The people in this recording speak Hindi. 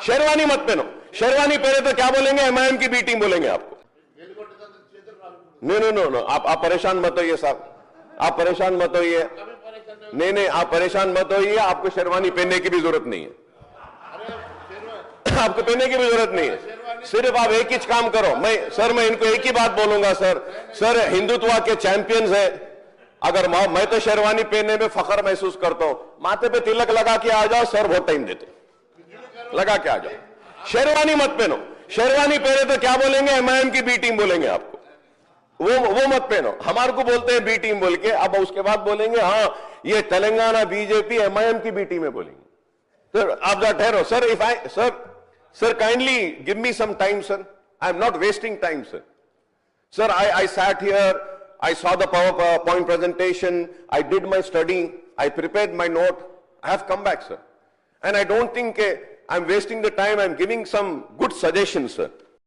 शेरवानी मत पहनो। शेरवानी पहने तो क्या बोलेंगे, एमआईएम की बी टीम बोलेंगे आपको। नो नो नो नो, आप परेशान मत होइए साहब, आप परेशान मत होइए। नहीं, आप परेशान मत होइए, आपको शेरवानी पहनने की भी जरूरत नहीं है, आपको पहनने की भी जरूरत नहीं है। सिर्फ आप एक ही काम करो। मैं इनको एक ही बात बोलूंगा सर हिंदुत्वा के चैंपियंस है। अगर मैं तो शेरवानी पहनने में फख्र महसूस करता हूं, माथे पे तिलक लगा के आ जाओ सर, बहुत टाइम देते, लगा के आ जाओ। शेरवानी मत पहनो। शेरवानी पहने तो क्या बोलेंगे, एमआईएम की बी टीम बोलेंगे आपको। वो मत पहनो। हमारे को बोलते हैं बी टीम बोल के, अब उसके बाद बोलेंगे हाँ ये तेलंगाना बीजेपी एमआईएम की बी टीम में बोलेंगे। सर आप जरा ठहरो sir, if I sir kindly give me some time sir, I am not wasting time sir I sat here, I saw the PowerPoint presentation, I did my study, I prepared my note, I have come back sir, and I don't think I'm wasting the time, I'm giving some good suggestions sir.